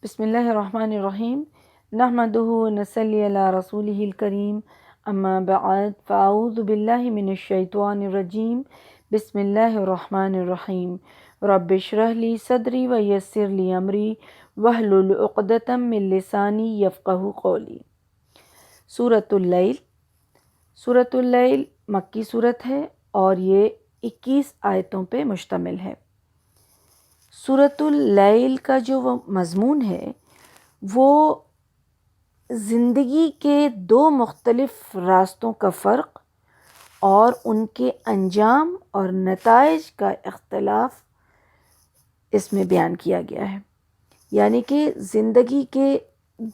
بسم اللہ الرحمن الرحیم نحمدہ ونصلی علی رسولہ الکریم اما بعد فاعوذ باللہ من الشیطان الرجیم بسم اللہ الرحمن الرحیم رب اشرح لی صدری ویسر لی امری واحلل عقدۃ من لسانی یفقہوا قولی۔ سورۃ اللیل۔ سورۃ اللیل مکی صورت ہے اور یہ 21 آیتوں پہ مشتمل ہے۔ سورۃ اللیل کا جو وہ مضمون ہے وہ زندگی کے دو مختلف راستوں کا فرق اور ان کے انجام اور نتائج کا اختلاف اس میں بیان کیا گیا ہے، یعنی کہ زندگی کے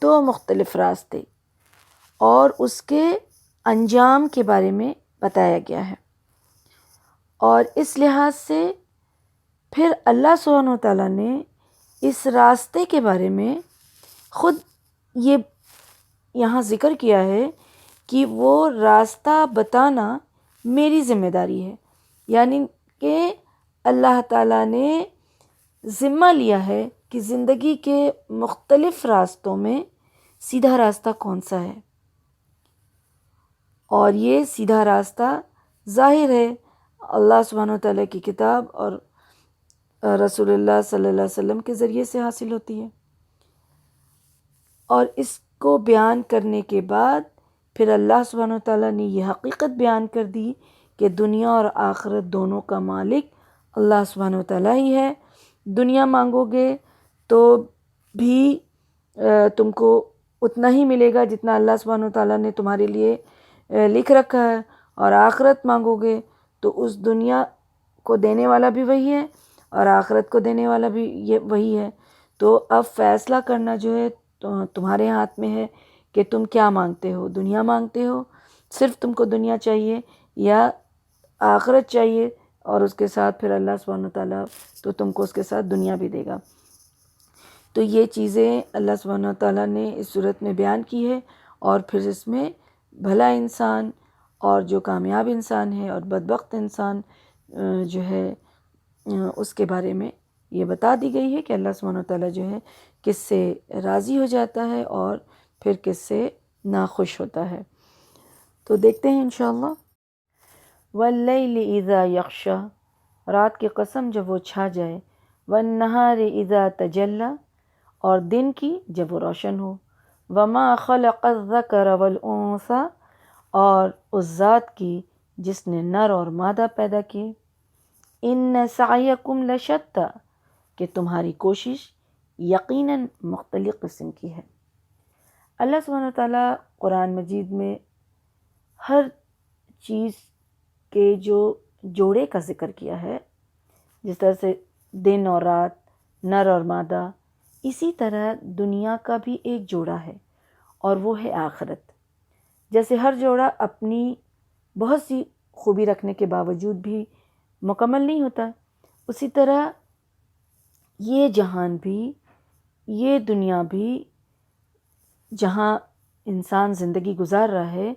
دو مختلف راستے اور اس کے انجام کے بارے میں بتایا گیا ہے۔ اور اس لحاظ سے پھر اللہ سبحانہ و تعالیٰ نے اس راستے کے بارے میں خود یہ یہاں ذکر کیا ہے کہ وہ راستہ بتانا میری ذمہ داری ہے، یعنی کہ اللہ تعالیٰ نے ذمہ لیا ہے کہ زندگی کے مختلف راستوں میں سیدھا راستہ کون سا ہے، اور یہ سیدھا راستہ ظاہر ہے اللہ سبحانہ و تعالیٰ کی کتاب اور رسول اللہ صلی اللہ علیہ وسلم کے ذریعے سے حاصل ہوتی ہے۔ اور اس کو بیان کرنے کے بعد پھر اللہ سبحانہ و تعالیٰ نے یہ حقیقت بیان کر دی کہ دنیا اور آخرت دونوں کا مالک اللہ سبحانہ و تعالیٰ ہی ہے۔ دنیا مانگو گے تو بھی تم کو اتنا ہی ملے گا جتنا اللہ سبحانہ و تعالیٰ نے تمہارے لیے لکھ رکھا ہے، اور آخرت مانگو گے تو اس دنیا کو دینے والا بھی وہی ہے اور آخرت کو دینے والا بھی یہ وہی ہے۔ تو اب فیصلہ کرنا جو ہے تمہارے ہاتھ میں ہے کہ تم کیا مانگتے ہو، دنیا مانگتے ہو، صرف تم کو دنیا چاہیے، یا آخرت چاہیے اور اس کے ساتھ پھر اللہ سبحانہ تعالیٰ تو تم کو اس کے ساتھ دنیا بھی دے گا۔ تو یہ چیزیں اللہ سبحانہ تعالیٰ نے اس صورت میں بیان کی ہے، اور پھر اس میں بھلا انسان اور جو کامیاب انسان ہے اور بدبخت انسان جو ہے اس کے بارے میں یہ بتا دی گئی ہے کہ اللہ سبحانہ تعالیٰ جو ہے کس سے راضی ہو جاتا ہے اور پھر کس سے ناخوش ہوتا ہے۔ تو دیکھتے ہیں انشاءاللہ۔ واللیل اذا یغشی، رات کی قسم جب وہ چھا جائے، والنہار اذا تجلی، اور دن کی جب وہ روشن ہو، وما خلق الذکر والانثی، اور اس ذات کی جس نے نر اور مادہ پیدا کیے، ان سعیکم لشتی، کہ تمہاری کوشش یقیناً مختلف قسم کی ہے۔ اللہ سبحانہ وتعالیٰ قرآن مجید میں ہر چیز کے جو جوڑے کا ذکر کیا ہے، جس طرح سے دن اور رات، نر اور مادہ، اسی طرح دنیا کا بھی ایک جوڑا ہے اور وہ ہے آخرت۔ جیسے ہر جوڑا اپنی بہت سی خوبی رکھنے کے باوجود بھی مکمل نہیں ہوتا، اسی طرح یہ جہان بھی، یہ دنیا بھی جہاں انسان زندگی گزار رہا ہے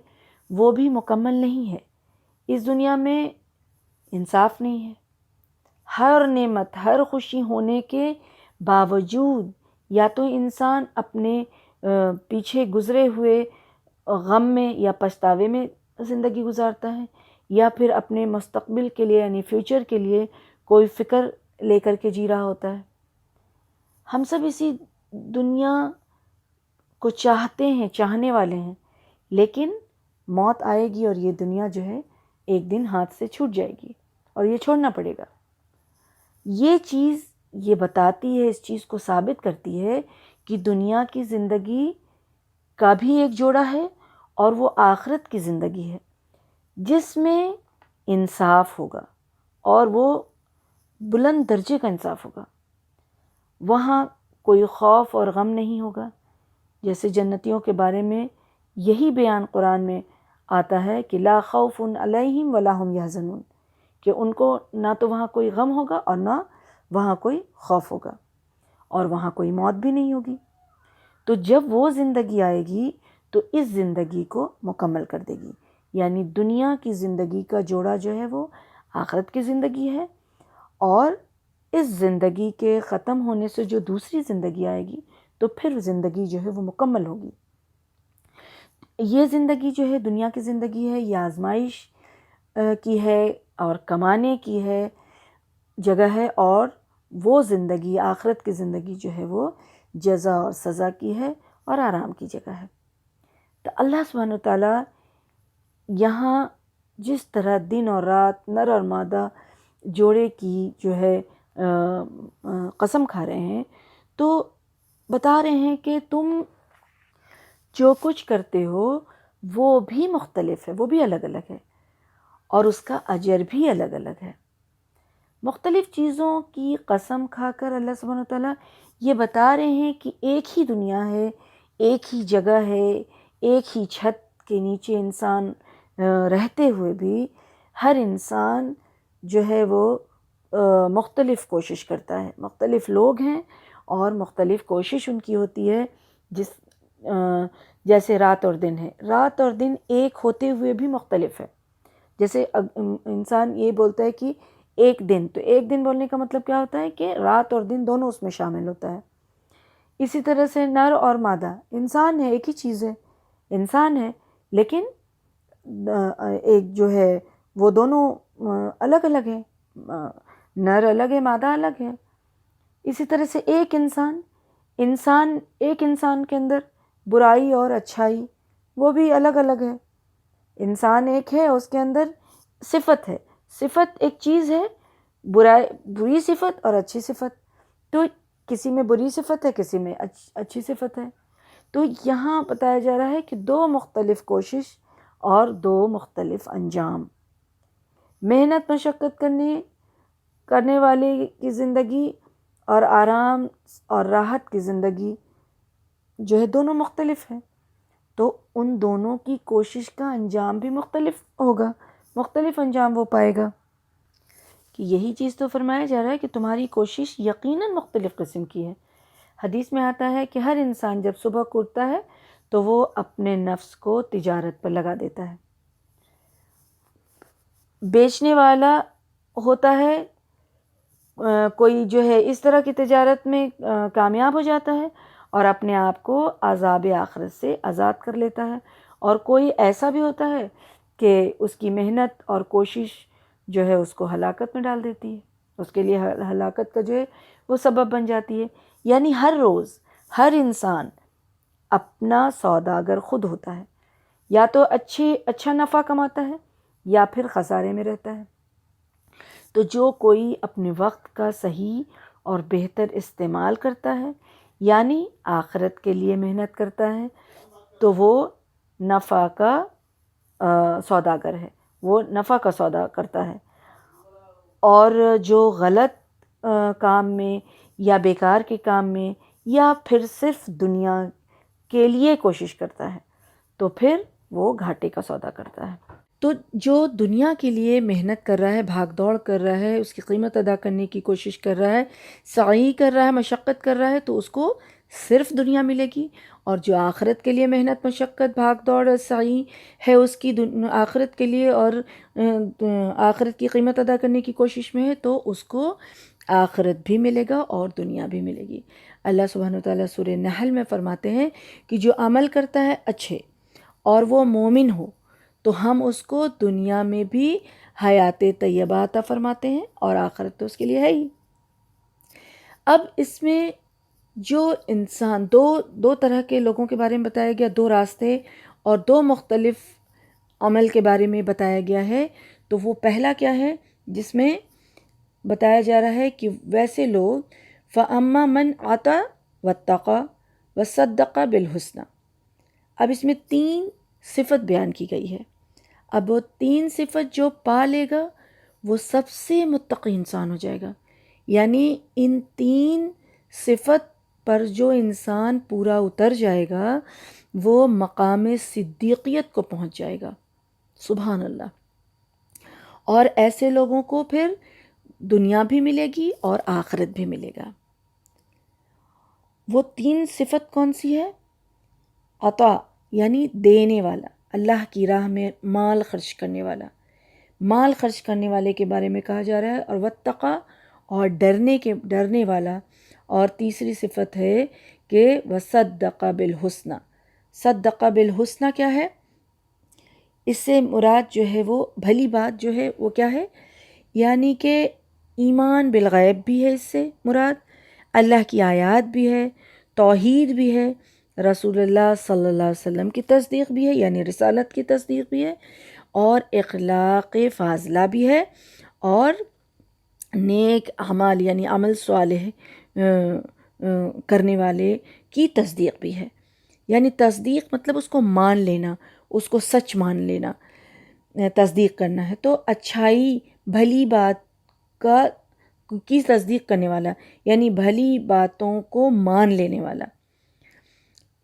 وہ بھی مکمل نہیں ہے۔ اس دنیا میں انصاف نہیں ہے، ہر نعمت، ہر خوشی ہونے کے باوجود یا تو انسان اپنے پیچھے گزرے ہوئے غم میں یا پچھتاوے میں زندگی گزارتا ہے، یا پھر اپنے مستقبل کے لیے یعنی فیوچر کے لیے کوئی فکر لے کر کے جی رہا ہوتا ہے۔ ہم سب اسی دنیا کو چاہتے ہیں، چاہنے والے ہیں، لیکن موت آئے گی اور یہ دنیا جو ہے ایک دن ہاتھ سے چھوٹ جائے گی اور یہ چھوڑنا پڑے گا۔ یہ چیز یہ بتاتی ہے، اس چیز کو ثابت کرتی ہے کہ دنیا کی زندگی کا بھی ایک جوڑا ہے اور وہ آخرت کی زندگی ہے جس میں انصاف ہوگا، اور وہ بلند درجے کا انصاف ہوگا۔ وہاں کوئی خوف اور غم نہیں ہوگا، جیسے جنتیوں کے بارے میں یہی بیان قرآن میں آتا ہے کہ لا خوف علیہم ولا هم یحزنون، کہ ان کو نہ تو وہاں کوئی غم ہوگا اور نہ وہاں کوئی خوف ہوگا، اور وہاں کوئی موت بھی نہیں ہوگی۔ تو جب وہ زندگی آئے گی تو اس زندگی کو مکمل کر دے گی، یعنی دنیا کی زندگی کا جوڑا جو ہے وہ آخرت کی زندگی ہے، اور اس زندگی کے ختم ہونے سے جو دوسری زندگی آئے گی تو پھر زندگی جو ہے وہ مکمل ہوگی۔ یہ زندگی جو ہے دنیا کی زندگی ہے، یہ آزمائش کی ہے اور کمانے کی ہے جگہ ہے، اور وہ زندگی آخرت کی زندگی جو ہے وہ جزا اور سزا کی ہے اور آرام کی جگہ ہے۔ تو اللہ سبحانہ وتعالیٰ یہاں جس طرح دن اور رات، نر اور مادہ جوڑے کی جو ہے قسم کھا رہے ہیں، تو بتا رہے ہیں کہ تم جو کچھ کرتے ہو وہ بھی مختلف ہے، وہ بھی الگ الگ ہے، اور اس کا اجر بھی الگ الگ ہے۔ مختلف چیزوں کی قسم کھا کر اللہ سبحانہ وتعالیٰ یہ بتا رہے ہیں کہ ایک ہی دنیا ہے، ایک ہی جگہ ہے، ایک ہی چھت کے نیچے انسان رہتے ہوئے بھی ہر انسان جو ہے وہ مختلف کوشش کرتا ہے، مختلف لوگ ہیں اور مختلف کوشش ان کی ہوتی ہے، جیسے رات اور دن ہے، رات اور دن ایک ہوتے ہوئے بھی مختلف ہے۔ جیسے انسان یہ بولتا ہے کہ ایک دن، تو ایک دن بولنے کا مطلب کیا ہوتا ہے کہ رات اور دن دونوں اس میں شامل ہوتا ہے۔ اسی طرح سے نر اور مادہ، انسان ہے، ایک ہی چیز ہے، انسان ہے، لیکن ایک جو ہے وہ دونوں الگ الگ ہے، نر الگ ہے، مادہ الگ ہے۔ اسی طرح سے ایک انسان کے اندر برائی اور اچھائی وہ بھی الگ الگ ہے۔ انسان ایک ہے، اس کے اندر صفت ہے، صفت ایک چیز ہے، بری صفت اور اچھی صفت، تو کسی میں بری صفت ہے، کسی میں اچھی صفت ہے۔ تو یہاں بتایا جا رہا ہے کہ دو مختلف کوشش اور دو مختلف انجام، محنت مشقت کرنے والے کی زندگی اور آرام اور راحت کی زندگی جو ہے دونوں مختلف ہیں، تو ان دونوں کی کوشش کا انجام بھی مختلف ہوگا، مختلف انجام وہ پائے گا۔ کہ یہی چیز تو فرمایا جا رہا ہے کہ تمہاری کوشش یقیناً مختلف قسم کی ہے۔ حدیث میں آتا ہے کہ ہر انسان جب صبح کو اٹھتا ہے تو وہ اپنے نفس کو تجارت پر لگا دیتا ہے، بیچنے والا ہوتا ہے، کوئی جو ہے اس طرح کی تجارت میں کامیاب ہو جاتا ہے اور اپنے آپ کو عذاب آخرت سے آزاد کر لیتا ہے، اور کوئی ایسا بھی ہوتا ہے کہ اس کی محنت اور کوشش جو ہے اس کو ہلاکت میں ڈال دیتی ہے، اس کے لیے ہلاکت کا جو ہے وہ سبب بن جاتی ہے۔ یعنی ہر روز ہر انسان اپنا سوداگر خود ہوتا ہے، یا تو اچھا نفع کماتا ہے یا پھر خسارے میں رہتا ہے۔ تو جو کوئی اپنے وقت کا صحیح اور بہتر استعمال کرتا ہے، یعنی آخرت کے لیے محنت کرتا ہے، تو وہ نفع کا سوداگر ہے، وہ نفع کا سودا کرتا ہے، اور جو غلط کام میں یا بیکار کے کام میں یا پھر صرف دنیا کے لیے کوشش کرتا ہے تو پھر وہ گھاٹے کا سودا کرتا ہے۔ تو جو دنیا کے لیے محنت کر رہا ہے، بھاگ دوڑ کر رہا ہے، اس کی قیمت ادا کرنے کی کوشش کر رہا ہے، سعی کر رہا ہے، مشقت کر رہا ہے، تو اس کو صرف دنیا ملے گی، اور جو آخرت کے لیے محنت مشقت بھاگ دوڑ سعی ہے اس کی آخرت کے لیے اور آخرت کی قیمت ادا کرنے کی کوشش میں ہے، تو اس کو آخرت بھی ملے گا اور دنیا بھی ملے گی۔ اللہ سبحانہ وتعالیٰ سورہ نحل میں فرماتے ہیں کہ جو عمل کرتا ہے اچھے اور وہ مومن ہو تو ہم اس کو دنیا میں بھی حیات طیبہ عطا فرماتے ہیں، اور آخرت تو اس کے لیے ہے ہی۔ اب اس میں جو انسان دو طرح کے لوگوں کے بارے میں بتایا گیا، دو راستے اور دو مختلف عمل کے بارے میں بتایا گیا ہے، تو وہ پہلا کیا ہے جس میں بتایا جا رہا ہے کہ ویسے لوگ فَأَمَّا مَنْ عَطَى وَاتَّقَى وَصَدَّقَ بِالْحُسْنَى، اب اس میں 3 صفت بیان کی گئی ہے۔ اب وہ 3 صفت جو پا لے گا وہ سب سے متقی انسان ہو جائے گا، یعنی ان 3 صفت پر جو انسان پورا اتر جائے گا وہ مقام صدیقیت کو پہنچ جائے گا، سبحان اللہ۔ اور ایسے لوگوں کو پھر دنیا بھی ملے گی اور آخرت بھی ملے گا۔ وہ 3 صفت کون سی ہے؟ عطا یعنی دینے والا، اللہ کی راہ میں مال خرچ کرنے والا، مال خرچ کرنے والے کے بارے میں کہا جا رہا ہے، اور واتقا اور ڈرنے والا، اور تیسری صفت ہے کہ وصدق بالحسنى. صدق بالحسنى کیا ہے؟ اس سے مراد جو ہے وہ بھلی بات جو ہے وہ کیا ہے؟ یعنی کہ ایمان بالغیب بھی ہے اس سے مراد، اللہ کی آیات بھی ہے، توحید بھی ہے، رسول اللہ صلی اللہ علیہ وسلم کی تصدیق بھی ہے یعنی رسالت کی تصدیق بھی ہے، اور اخلاق فاضلہ بھی ہے، اور نیک اعمال یعنی عمل صالح کرنے والے کی تصدیق بھی ہے. یعنی تصدیق مطلب اس کو مان لینا، اس کو سچ مان لینا، تصدیق کرنا ہے. تو اچھائی بھلی بات کی تصدیق کرنے والا یعنی بھلی باتوں کو مان لینے والا.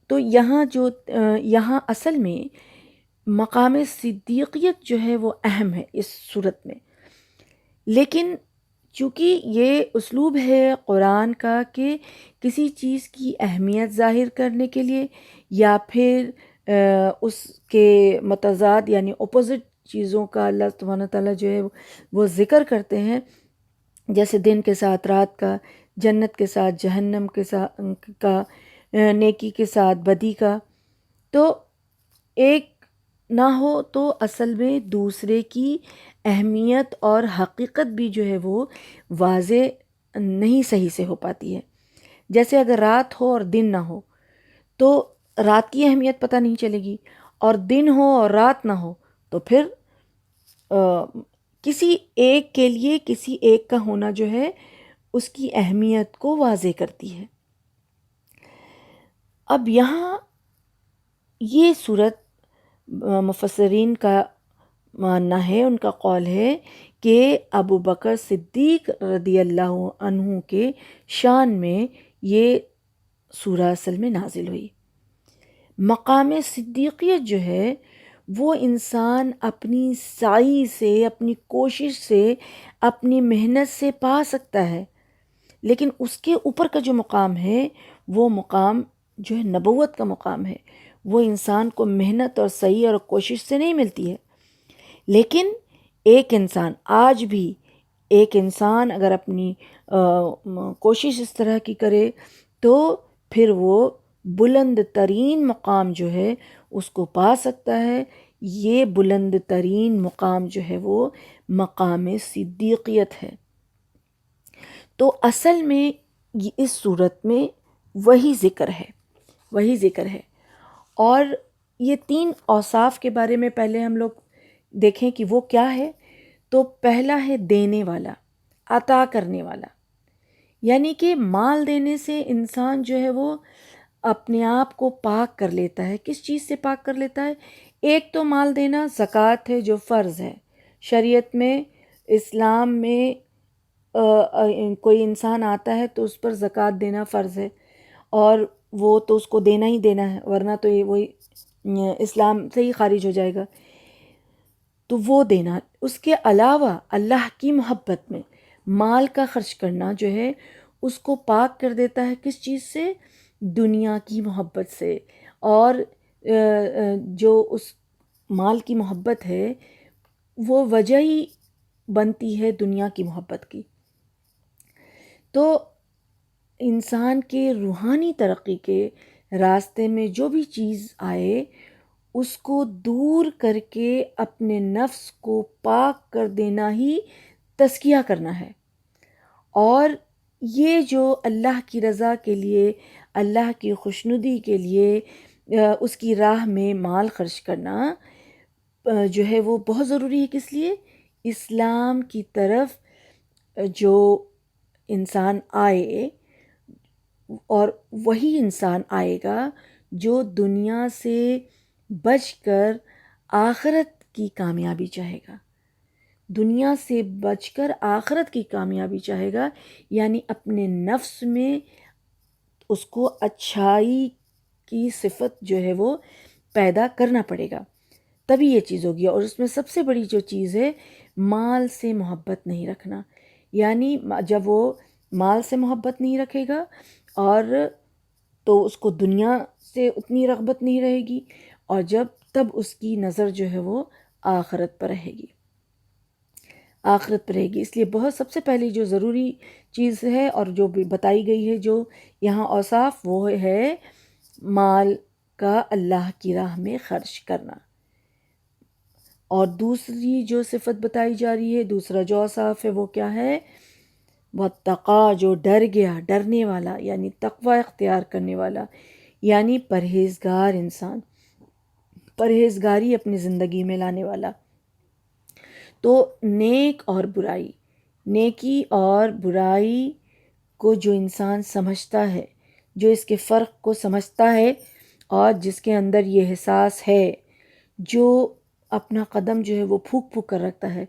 تو یہاں اصل میں مقام صدیقیت جو ہے وہ اہم ہے اس صورت میں. لیکن چونکہ یہ اسلوب ہے قرآن کا کہ کسی چیز کی اہمیت ظاہر کرنے کے لیے یا پھر اس کے متضاد یعنی اپوزٹ چیزوں کا اللہ سبحانہ تعالیٰ جو ہے وہ ذکر کرتے ہیں، جیسے دن کے ساتھ رات کا، جنت کے ساتھ جہنم کے ساتھ کا، نیکی کے ساتھ بدی کا. تو ایک نہ ہو تو اصل میں دوسرے کی اہمیت اور حقیقت بھی جو ہے وہ واضح نہیں صحیح سے ہو پاتی ہے. جیسے اگر رات ہو اور دن نہ ہو تو رات کی اہمیت پتہ نہیں چلے گی، اور دن ہو اور رات نہ ہو تو پھر کسی ایک کے لیے کسی ایک کا ہونا جو ہے اس کی اہمیت کو واضح کرتی ہے. اب یہاں یہ صورت مفسرین کا ماننا ہے، ان کا قول ہے کہ ابو بکر صدیق رضی اللہ عنہ کے شان میں یہ سورہ اصل میں نازل ہوئی. مقام صدیقیت جو ہے وہ انسان اپنی سعی سے، اپنی کوشش سے، اپنی محنت سے پا سکتا ہے، لیکن اس کے اوپر کا جو مقام ہے وہ مقام جو ہے نبوت کا مقام ہے. وہ انسان کو محنت اور سعی اور کوشش سے نہیں ملتی ہے. لیکن ایک انسان آج بھی ایک انسان اگر اپنی کوشش اس طرح کی کرے تو پھر وہ بلند ترین مقام جو ہے اس کو پا سکتا ہے. یہ بلند ترین مقام جو ہے وہ مقام صدیقیت ہے. تو اصل میں اس صورت میں وہی ذکر ہے. اور یہ 3 اوصاف کے بارے میں پہلے ہم لوگ دیکھیں کہ وہ کیا ہے. تو پہلا ہے دینے والا، عطا کرنے والا. یعنی کہ مال دینے سے انسان جو ہے وہ اپنے آپ کو پاک کر لیتا ہے. کس چیز سے پاک کر لیتا ہے؟ ایک تو مال دینا زکوٰۃ ہے جو فرض ہے شریعت میں. اسلام میں کوئی انسان آتا ہے تو اس پر زکوٰۃ دینا فرض ہے، اور وہ تو اس کو دینا ہی دینا ہے، ورنہ تو یہ وہی اسلام سے ہی خارج ہو جائے گا. تو وہ دینا. اس کے علاوہ اللہ کی محبت میں مال کا خرچ کرنا جو ہے اس کو پاک کر دیتا ہے. کس چیز سے؟ دنیا کی محبت سے. اور جو اس مال کی محبت ہے وہ وجہ ہی بنتی ہے دنیا کی محبت کی. تو انسان کے روحانی ترقی کے راستے میں جو بھی چیز آئے اس کو دور کر کے اپنے نفس کو پاک کر دینا ہی تزکیہ کرنا ہے. اور یہ جو اللہ کی رضا کے لیے، اللہ کی خوشنودی کے لیے اس کی راہ میں مال خرچ کرنا جو ہے وہ بہت ضروری ہے. کس لیے؟ اسلام کی طرف جو انسان آئے، اور وہی انسان آئے گا جو دنیا سے بچ کر آخرت کی کامیابی چاہے گا. دنیا سے بچ کر آخرت کی کامیابی چاہے گا، یعنی اپنے نفس میں اس کو اچھائی کی صفت جو ہے وہ پیدا کرنا پڑے گا، تبھی یہ چیز ہوگی. اور اس میں سب سے بڑی جو چیز ہے مال سے محبت نہیں رکھنا. یعنی جب وہ مال سے محبت نہیں رکھے گا اور تو اس کو دنیا سے اتنی رغبت نہیں رہے گی، اور تب اس کی نظر جو ہے وہ آخرت پر رہے گی. آخرت پر رہے گی۔ اس لیے بہت سب سے پہلی جو ضروری چیز ہے اور جو بھی بتائی گئی ہے جو یہاں اوصاف، وہ ہے مال کا اللہ کی راہ میں خرچ کرنا۔ اور دوسری جو صفت بتائی جا رہی ہے، دوسرا جو اوصاف ہے وہ کیا ہے؟ واتقا، جو ڈر گیا، ڈرنے والا، یعنی تقوی اختیار کرنے والا، یعنی پرہیزگار انسان، پرہیزگاری اپنی زندگی میں لانے والا۔ تو نیک اور برائی، نیکی اور برائی کو جو انسان سمجھتا ہے، جو اس کے فرق کو سمجھتا ہے اور جس کے اندر یہ احساس ہے، جو اپنا قدم جو ہے وہ پھونک پھونک کر رکھتا ہے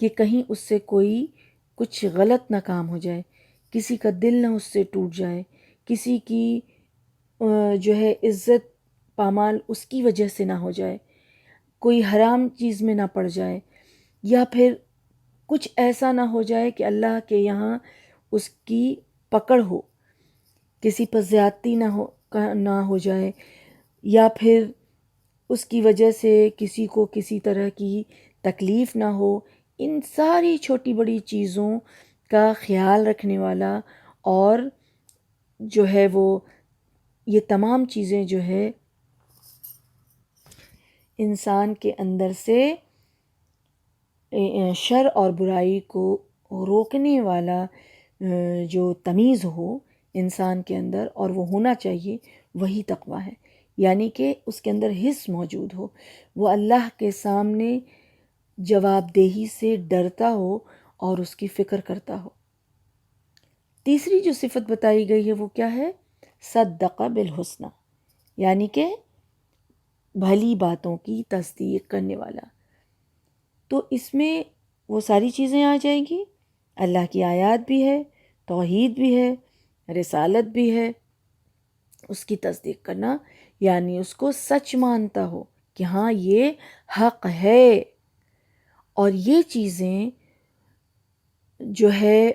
کہ کہیں اس سے کوئی کچھ غلط نہ کام ہو جائے، کسی کا دل نہ اس سے ٹوٹ جائے، کسی کی جو ہے عزت پامال اس کی وجہ سے نہ ہو جائے، کوئی حرام چیز میں نہ پڑ جائے، یا پھر کچھ ایسا نہ ہو جائے کہ اللہ کے یہاں اس کی پکڑ ہو، کسی پر زیادتی نہ ہو جائے، یا پھر اس کی وجہ سے کسی کو کسی طرح کی تکلیف نہ ہو۔ ان ساری چھوٹی بڑی چیزوں کا خیال رکھنے والا، اور جو ہے وہ یہ تمام چیزیں جو ہے انسان کے اندر سے شر اور برائی کو روکنے والا جو تمیز ہو انسان کے اندر، اور وہ ہونا چاہیے، وہی تقویٰ ہے۔ یعنی کہ اس کے اندر حس موجود ہو، وہ اللہ کے سامنے جواب دہی سے ڈرتا ہو اور اس کی فکر کرتا ہو۔ تیسری جو صفت بتائی گئی ہے وہ کیا ہے؟ صدق بالحسنہ، یعنی کہ بھلی باتوں کی تصدیق کرنے والا۔ تو اس میں وہ ساری چیزیں آ جائیں گی، اللہ کی آیات بھی ہے، توحید بھی ہے، رسالت بھی ہے، اس کی تصدیق کرنا، یعنی اس کو سچ مانتا ہو کہ ہاں یہ حق ہے۔ اور یہ چیزیں جو ہے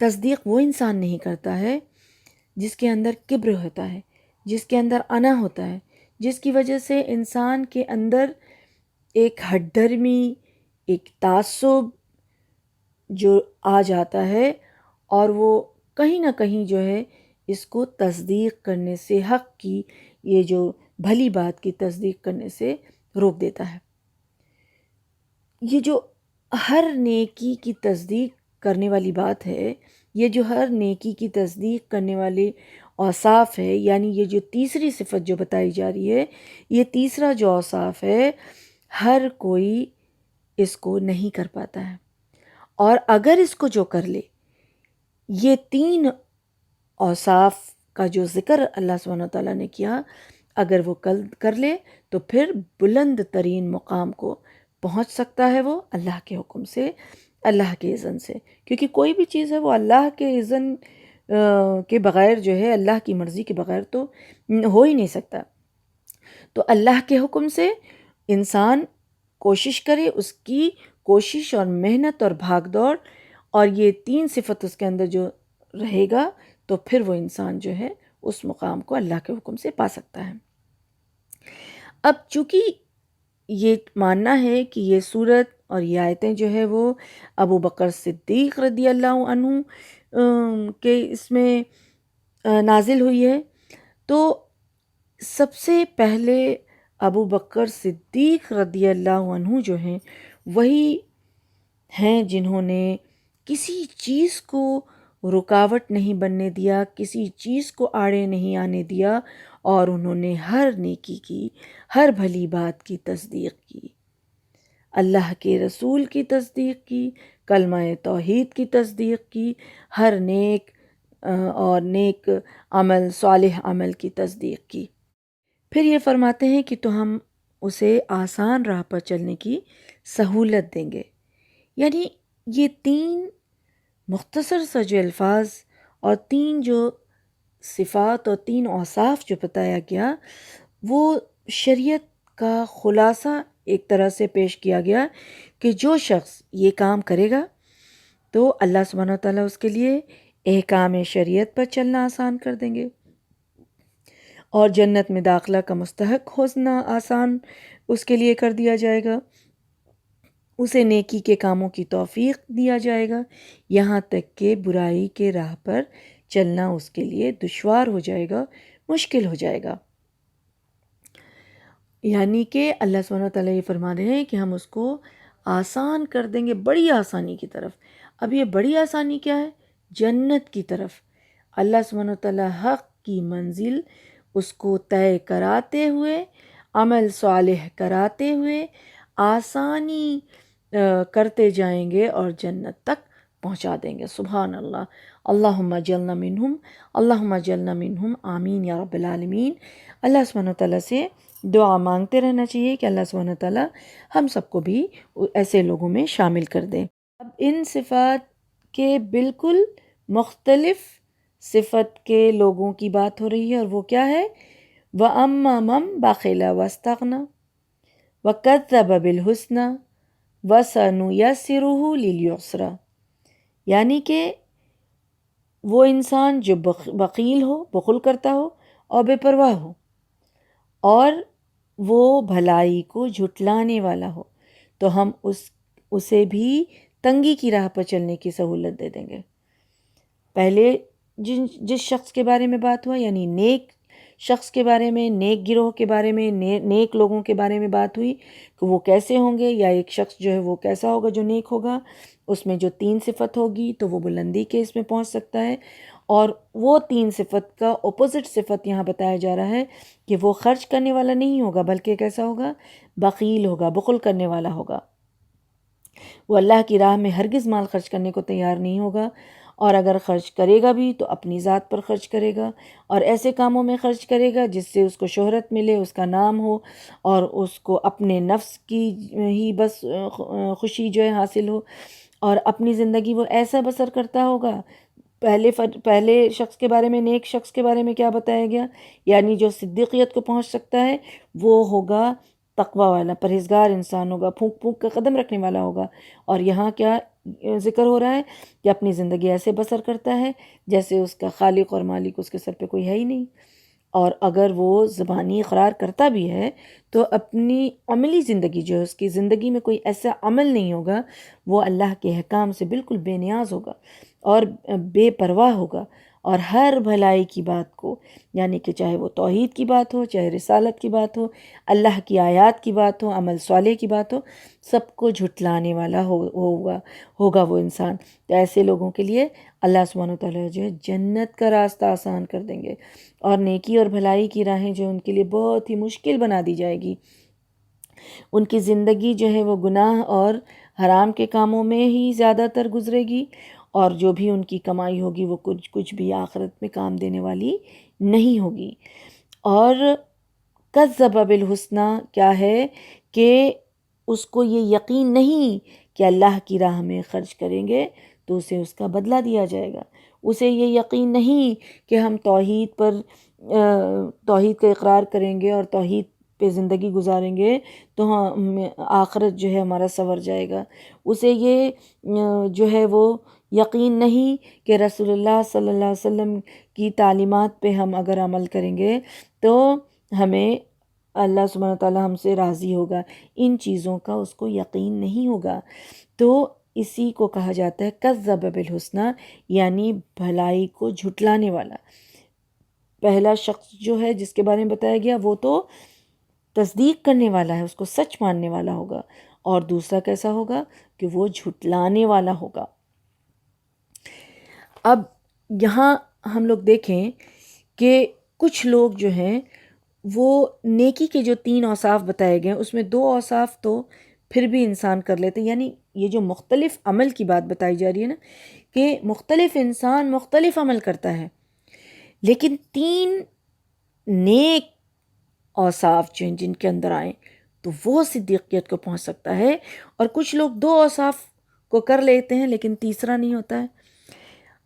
تصدیق وہ انسان نہیں کرتا ہے جس کے اندر کبر ہوتا ہے، جس کے اندر انا ہوتا ہے، جس کی وجہ سے انسان کے اندر ایک ہٹ دھرمی، ایک تعصب جو آ جاتا ہے، اور وہ کہیں نہ کہیں جو ہے اس کو تصدیق کرنے سے، حق کی یہ جو بھلی بات کی تصدیق کرنے سے روک دیتا ہے۔ یہ جو ہر نیکی کی تصدیق کرنے والی بات ہے، یہ جو ہر نیکی کی تصدیق کرنے والے اوصاف ہے، یعنی یہ جو تیسری صفت جو بتائی جا رہی ہے، یہ تیسرا جو اوصاف ہے، ہر کوئی اس کو نہیں کر پاتا ہے۔ اور اگر اس کو جو کر لے، یہ تین اوصاف کا جو ذکر اللہ سبحانہ وتعالیٰ نے کیا، اگر وہ کر لے تو پھر بلند ترین مقام کو پہنچ سکتا ہے، وہ اللہ کے حکم سے، اللہ کے اذن سے، کیونکہ کوئی بھی چیز ہے وہ اللہ کے اذن کے بغیر جو ہے، اللہ کی مرضی کے بغیر تو ہو ہی نہیں سکتا۔ تو اللہ کے حکم سے انسان کوشش کرے، اس کی کوشش اور محنت اور بھاگ دوڑ، اور یہ تین صفت اس کے اندر جو رہے گا، تو پھر وہ انسان جو ہے اس مقام کو اللہ کے حکم سے پا سکتا ہے۔ اب چونکہ یہ ماننا ہے کہ یہ صورت اور یہ آیتیں جو ہے وہ ابو بکر صدیق رضی اللہ عنہ کے اس میں نازل ہوئی ہے، تو سب سے پہلے ابو بکر صدیق رضی اللہ عنہ جو ہیں وہی ہیں جنہوں نے کسی چیز کو رکاوٹ نہیں بننے دیا، کسی چیز کو آڑے نہیں آنے دیا، اور انہوں نے ہر نیکی کی، ہر بھلی بات کی تصدیق کی، اللہ کے رسول کی تصدیق کی، کلمہ توحید کی تصدیق کی، ہر نیک اور نیک عمل، صالح عمل کی تصدیق کی۔ پھر یہ فرماتے ہیں کہ تو ہم اسے آسان راہ پر چلنے کی سہولت دیں گے۔ یعنی یہ تین مختصر سا جو الفاظ اور تین جو صفات اور تین اوصاف جو بتایا گیا، وہ شریعت کا خلاصہ ایک طرح سے پیش کیا گیا کہ جو شخص یہ کام کرے گا تو اللہ سبحانہ وتعالیٰ اس کے لیے احکام شریعت پر چلنا آسان کر دیں گے، اور جنت میں داخلہ کا مستحق ہونا آسان اس کے لیے کر دیا جائے گا۔ اسے نیکی کے کاموں کی توفیق دیا جائے گا، یہاں تک کہ برائی کے راہ پر چلنا اس کے لیے دشوار ہو جائے گا، مشکل ہو جائے گا۔ یعنی کہ اللہ سبحانہ وتعالیٰ یہ فرما رہے ہیں کہ ہم اس کو آسان کر دیں گے، بڑی آسانی کی طرف۔ اب یہ بڑی آسانی کیا ہے؟ جنت کی طرف۔ اللہ سبحانہ وتعالیٰ حق کی منزل اس کو طے کراتے ہوئے، عمل صالح کراتے ہوئے آسانی کرتے جائیں گے اور جنت تک پہنچا دیں گے۔ سبحان اللہ، اللہم اجعلنا منہم، اللہم اجعلنا منہم، آمین یا رب العالمین۔ اللہ سبحانہ وتعالیٰ سے دعا مانگتے رہنا چاہیے کہ اللہ سبحانہ وتعالیٰ ہم سب کو بھی ایسے لوگوں میں شامل کر دے۔ اب ان صفات کے بالکل مختلف صفت کے لوگوں کی بات ہو رہی ہے، اور وہ کیا ہے؟ وَأَمَّا مَن بَخِلَ وَاسْتَغْنَى وَكَذَّبَ بِالْحُسْنَى وَسَنُيَسِّرُهُ لِلْيُسْرَى، یعنی کہ وہ انسان جو بخیل ہو، بخل کرتا ہو اور بے پرواہ ہو، اور وہ بھلائی کو جھٹلانے والا ہو، تو ہم اسے بھی تنگی کی راہ پر چلنے کی سہولت دے دیں گے۔ پہلے جس شخص کے بارے میں بات ہوا، یعنی نیک شخص کے بارے میں، نیک گروہ کے بارے میں، نیک لوگوں کے بارے میں بات ہوئی کہ وہ کیسے ہوں گے، یا ایک شخص جو ہے وہ کیسا ہوگا جو نیک ہوگا، اس میں جو 3 صفت ہوگی تو وہ بلندی کے اس میں پہنچ سکتا ہے۔ اور وہ 3 صفت کا اپوزٹ صفت یہاں بتایا جا رہا ہے کہ وہ خرچ کرنے والا نہیں ہوگا، بلکہ کیسا ہوگا؟ بخیل ہوگا، بخل کرنے والا ہوگا۔ وہ اللہ کی راہ میں ہرگز مال خرچ کرنے کو تیار نہیں ہوگا، اور اگر خرچ کرے گا بھی تو اپنی ذات پر خرچ کرے گا، اور ایسے کاموں میں خرچ کرے گا جس سے اس کو شہرت ملے، اس کا نام ہو، اور اس کو اپنے نفس کی ہی بس خوشی جو ہے حاصل ہو، اور اپنی زندگی وہ ایسا بسر کرتا ہوگا۔ پہلے شخص کے بارے میں، نیک شخص کے بارے میں کیا بتایا گیا؟ یعنی جو صدیقیت کو پہنچ سکتا ہے وہ ہوگا تقوی والا، پرہیزگار انسان ہوگا، پھونک پھونک کا قدم رکھنے والا ہوگا۔ اور یہاں کیا ذکر ہو رہا ہے کہ اپنی زندگی ایسے بسر کرتا ہے جیسے اس کا خالق اور مالک اس کے سر پہ کوئی ہے ہی نہیں، اور اگر وہ زبانی اقرار کرتا بھی ہے تو اپنی عملی زندگی جو ہے، اس کی زندگی میں کوئی ایسا عمل نہیں ہوگا، وہ اللہ کے احکام سے بالکل بے نیاز ہوگا اور بے پرواہ ہوگا، اور ہر بھلائی کی بات کو، یعنی کہ چاہے وہ توحید کی بات ہو، چاہے رسالت کی بات ہو، اللہ کی آیات کی بات ہو، عمل صالح کی بات ہو، سب کو جھٹلانے والا ہوگا وہ انسان۔ تو ایسے لوگوں کے لیے اللہ سبحانہ وتعالیٰ جو ہے جنت کا راستہ آسان کر دیں گے، اور نیکی اور بھلائی کی راہیں جو ان کے لیے بہت ہی مشکل بنا دی جائے گی۔ ان کی زندگی جو ہے وہ گناہ اور حرام کے کاموں میں ہی زیادہ تر گزرے گی، اور جو بھی ان کی کمائی ہوگی وہ کچھ بھی آخرت میں کام دینے والی نہیں ہوگی۔ اور کذب بالحسنی کیا ہے کہ اس کو یہ یقین نہیں کہ اللہ کی راہ میں خرچ کریں گے تو اسے اس کا بدلہ دیا جائے گا، اسے یہ یقین نہیں کہ ہم توحید کا اقرار کریں گے اور توحید پہ زندگی گزاریں گے تو آخرت جو ہے ہمارا سنور جائے گا، اسے یہ جو ہے وہ یقین نہیں کہ رسول اللہ صلی اللہ علیہ وسلم کی تعلیمات پہ ہم اگر عمل کریں گے تو ہمیں اللہ سبحانہ تعالیٰ ہم سے راضی ہوگا، ان چیزوں کا اس کو یقین نہیں ہوگا۔ تو اسی کو کہا جاتا ہے کذب بالحسنی، یعنی بھلائی کو جھٹلانے والا۔ پہلا شخص جو ہے جس کے بارے میں بتایا گیا وہ تو تصدیق کرنے والا ہے، اس کو سچ ماننے والا ہوگا، اور دوسرا کیسا ہوگا کہ وہ جھٹلانے والا ہوگا۔ اب یہاں ہم لوگ دیکھیں کہ کچھ لوگ جو ہیں وہ نیکی کے جو 3 اوصاف بتائے گئے اس میں 2 اوصاف تو پھر بھی انسان کر لیتے، یعنی یہ جو مختلف عمل کی بات بتائی جا رہی ہے نا کہ مختلف انسان مختلف عمل کرتا ہے، لیکن 3 نیک اوصاف جن کے اندر آئیں تو وہ صدیقیت کو پہنچ سکتا ہے، اور کچھ لوگ 2 اوصاف کو کر لیتے ہیں لیکن تیسرا نہیں ہوتا ہے۔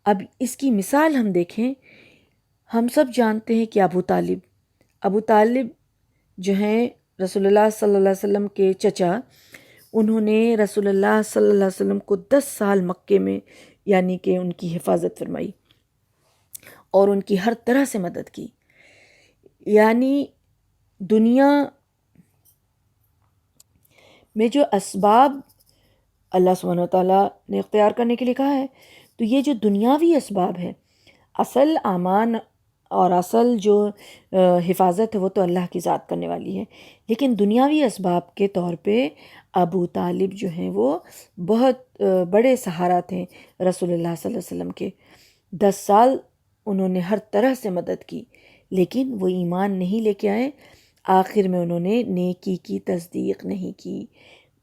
اب اس کی مثال ہم دیکھیں، ہم سب جانتے ہیں کہ ابو طالب جو ہیں رسول اللہ صلی اللہ علیہ وسلم کے چچا، انہوں نے رسول اللہ صلی اللہ علیہ وسلم کو 10 سال مکے میں یعنی کہ ان کی حفاظت فرمائی اور ان کی ہر طرح سے مدد کی۔ یعنی دنیا میں جو اسباب اللہ سبحانہ و تعالیٰ نے اختیار کرنے کے لیے کہا ہے۔ تو یہ جو دنیاوی اسباب ہے، اصل امان اور اصل جو حفاظت ہے وہ تو اللہ کی ذات کرنے والی ہے، لیکن دنیاوی اسباب کے طور پہ ابو طالب جو ہیں وہ بہت بڑے سہارا تھے رسول اللہ صلی اللہ علیہ وسلم کے۔ 10 سال انہوں نے ہر طرح سے مدد کی، لیکن وہ ایمان نہیں لے کے آئے۔ آخر میں انہوں نے نیکی کی تصدیق نہیں کی۔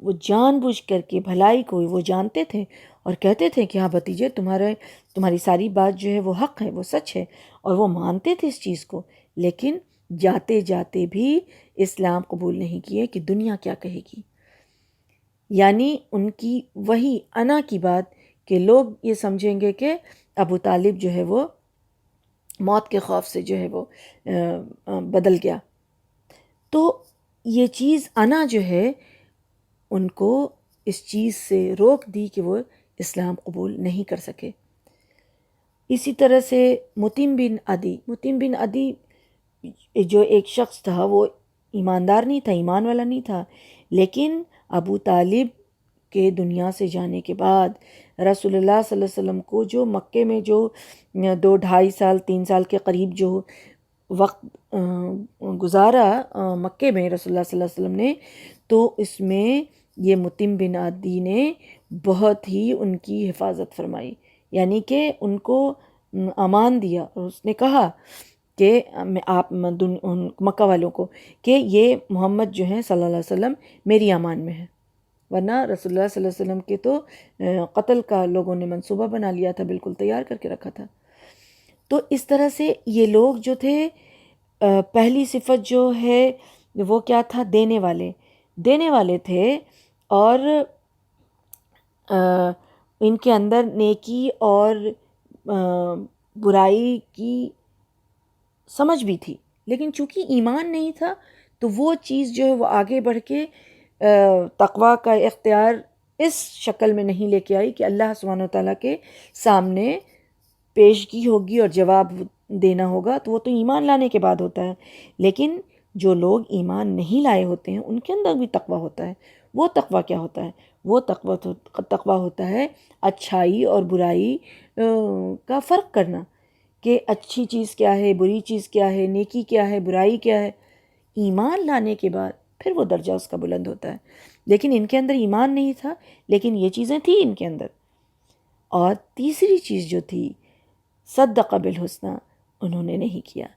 وہ جان بوجھ کر کے بھلائی کو وہ جانتے تھے اور کہتے تھے کہ ہاں بھتیجے، تمہاری ساری بات جو ہے وہ حق ہے، وہ سچ ہے، اور وہ مانتے تھے اس چیز کو، لیکن جاتے جاتے بھی اسلام قبول نہیں کیے کہ دنیا کیا کہے گی۔ یعنی ان کی وہی انا کی بات کہ لوگ یہ سمجھیں گے کہ ابو طالب جو ہے وہ موت کے خوف سے جو ہے وہ بدل گیا۔ تو یہ چیز انا جو ہے ان کو اس چیز سے روک دی کہ وہ اسلام قبول نہیں کر سکے۔ اسی طرح سے متیم بن عدی جو ایک شخص تھا، وہ ایماندار نہیں تھا، ایمان والا نہیں تھا، لیکن ابو طالب کے دنیا سے جانے کے بعد رسول اللہ صلی اللہ علیہ وسلم کو جو مکے میں جو 2-2.5 سال 3 سال کے قریب جو وقت گزارا مکے میں رسول اللہ صلی اللہ علیہ وسلم نے، تو اس میں یہ متیم بن عدی نے بہت ہی ان کی حفاظت فرمائی، یعنی کہ ان کو امان دیا، اور اس نے کہا کہ آپ مکہ والوں کو کہ یہ محمد جو ہیں صلی اللہ علیہ وسلم میری امان میں ہے، ورنہ رسول اللہ صلی اللہ علیہ وسلم کے تو قتل کا لوگوں نے منصوبہ بنا لیا تھا، بالکل تیار کر کے رکھا تھا۔ تو اس طرح سے یہ لوگ جو تھے، پہلی صفت جو ہے وہ کیا تھا؟ دینے والے تھے، اور ان کے اندر نیکی اور برائی کی سمجھ بھی تھی، لیکن چونکہ ایمان نہیں تھا تو وہ چیز جو ہے وہ آگے بڑھ کے تقویٰ کا اختیار اس شکل میں نہیں لے کے آئی کہ اللہ سبحانہ وتعالیٰ کے سامنے پیشگی ہوگی اور جواب دینا ہوگا، تو وہ تو ایمان لانے کے بعد ہوتا ہے۔ لیکن جو لوگ ایمان نہیں لائے ہوتے ہیں ان کے اندر بھی تقویٰ ہوتا ہے۔ وہ تقویٰ کیا ہوتا ہے؟ وہ تقویٰ ہوتا ہے اچھائی اور برائی کا فرق کرنا، کہ اچھی چیز کیا ہے، بری چیز کیا ہے، نیکی کیا ہے، برائی کیا ہے۔ ایمان لانے کے بعد پھر وہ درجہ اس کا بلند ہوتا ہے، لیکن ان کے اندر ایمان نہیں تھا، لیکن یہ چیزیں تھیں ان کے اندر۔ اور تیسری چیز جو تھی، صدق بالحسنی، انہوں نے نہیں کیا،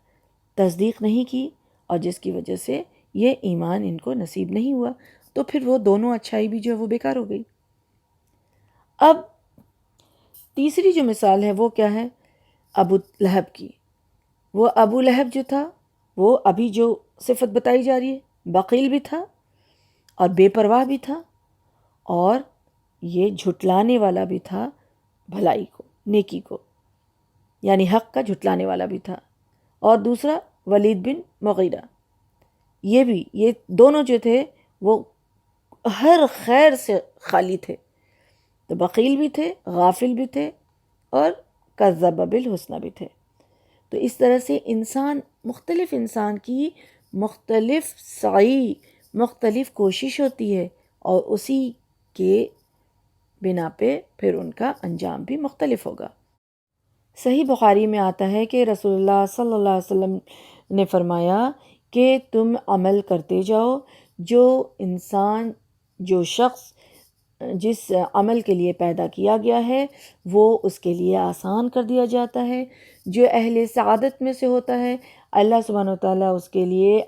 تصدیق نہیں کی، اور جس کی وجہ سے یہ ایمان ان کو نصیب نہیں ہوا، تو پھر وہ دونوں اچھائی بھی جو ہے وہ بیکار ہو گئی۔ اب تیسری جو مثال ہے وہ کیا ہے؟ ابو لہب کی۔ وہ ابو لہب جو تھا، وہ ابھی جو صفت بتائی جا رہی ہے، بخیل بھی تھا اور بے پرواہ بھی تھا، اور یہ جھٹلانے والا بھی تھا بھلائی کو، نیکی کو، یعنی حق کا جھٹلانے والا بھی تھا۔ اور دوسرا ولید بن مغیرہ، یہ دونوں جو تھے وہ ہر خیر سے خالی تھے، تو بخیل بھی تھے، غافل بھی تھے، اور کذب بالحسنی بھی تھے۔ تو اس طرح سے انسان کی مختلف سعی، مختلف کوشش ہوتی ہے، اور اسی کے بنا پہ پھر ان کا انجام بھی مختلف ہوگا۔ صحیح بخاری میں آتا ہے کہ رسول اللہ صلی اللہ علیہ وسلم نے فرمایا کہ تم عمل کرتے جاؤ، جو شخص جس عمل کے لیے پیدا کیا گیا ہے وہ اس کے لیے آسان کر دیا جاتا ہے۔ جو اہل سعادت میں سے ہوتا ہے، اللہ سبحانہ و تعالیٰ اس کے لیے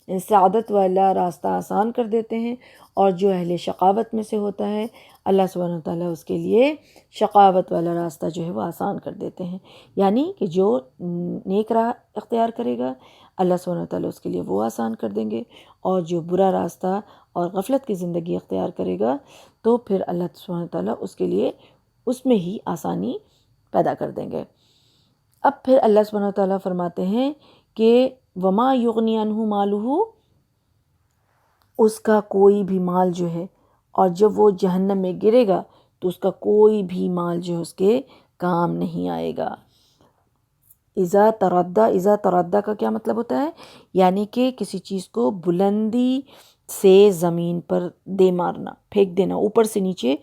سعادت والا راستہ آسان کر دیتے ہیں، اور جو اہل شقاوت میں سے ہوتا ہے، اللہ سبحانہ و تعالیٰ اس کے لیے شقاوت والا راستہ جو ہے وہ آسان کر دیتے ہیں۔ یعنی کہ جو نیک راہ اختیار کرے گا، اللہ سبحانہ و تعالیٰ اس کے لیے وہ آسان کر دیں گے، اور جو برا راستہ اور غفلت کی زندگی اختیار کرے گا تو پھر اللہ سبحانہ و تعالیٰ اس کے لیے اس میں ہی آسانی پیدا کر دیں گے۔ اب پھر اللہ سبحانہ و تعالیٰ فرماتے ہیں کہ وَمَا يُغْنِي عَنْهُ مَالُهُ، اس کا کوئی بھی مال جو ہے، اور جب وہ جہنم میں گرے گا تو اس کا کوئی بھی مال جو ہے اس کے کام نہیں آئے گا۔ اذا تردہ کا کیا مطلب ہوتا ہے؟ یعنی کہ کسی چیز کو بلندی سے زمین پر دے مارنا، پھینک دینا، اوپر سے نیچے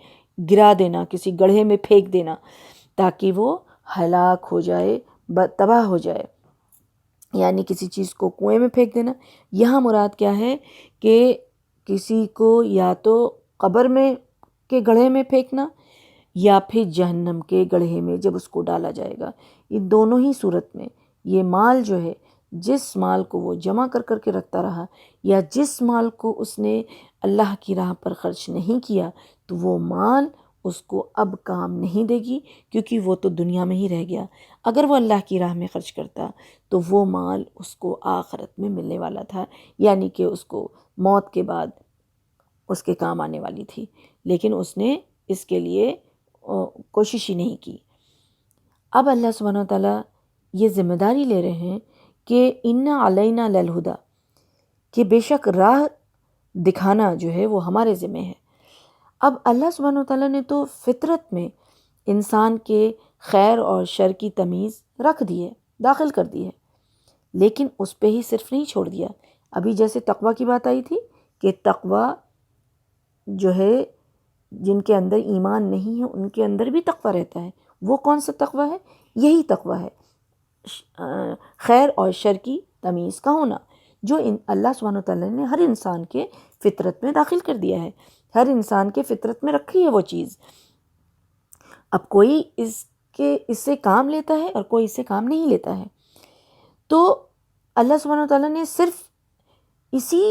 گرا دینا، کسی گڑھے میں پھینک دینا تاکہ وہ ہلاک ہو جائے، تباہ ہو جائے، یعنی کسی چیز کو کنویں میں پھینک دینا۔ یہاں مراد کیا ہے کہ کسی کو یا تو قبر میں کے گڑھے میں پھینکنا یا پھر جہنم کے گڑھے میں جب اس کو ڈالا جائے گا۔ یہ دونوں ہی صورت میں یہ مال جو ہے، جس مال کو وہ جمع کر کر کے رکھتا رہا یا جس مال کو اس نے اللہ کی راہ پر خرچ نہیں کیا، تو وہ مال اس کو اب کام نہیں دے گی، کیونکہ وہ تو دنیا میں ہی رہ گیا۔ اگر وہ اللہ کی راہ میں خرچ کرتا تو وہ مال اس کو آخرت میں ملنے والا تھا، یعنی کہ اس کو موت کے بعد اس کے کام آنے والی تھی، لیکن اس نے اس کے لیے کوشش ہی نہیں کی۔ اب اللہ سبحانہ وتعالیٰ یہ ذمہ داری لے رہے ہیں کہ ان علینا للہدیٰ، کہ بے شک راہ دکھانا جو ہے وہ ہمارے ذمہ ہے۔ اب اللہ سبحانہ وتعالیٰ نے تو فطرت میں انسان کے خیر اور شر کی تمیز رکھ دی ہے، داخل کر دی ہے، لیکن اس پہ ہی صرف نہیں چھوڑ دیا۔ ابھی جیسے تقویٰ کی بات آئی تھی کہ تقویٰ جو ہے جن کے اندر ایمان نہیں ہے ان کے اندر بھی تقویٰ رہتا ہے۔ وہ کون سا تقویٰ ہے؟ یہی تقویٰ ہے، خیر اور شر کی تمیز کا ہونا، جو اللہ سبحانہ وتعالیٰ نے ہر انسان کے فطرت میں داخل کر دیا ہے، ہر انسان کے فطرت میں رکھی ہے وہ چیز۔ اب کوئی اس سے کام لیتا ہے اور کوئی اس سے کام نہیں لیتا ہے، تو اللہ سبحانہ وتعالیٰ نے صرف اسی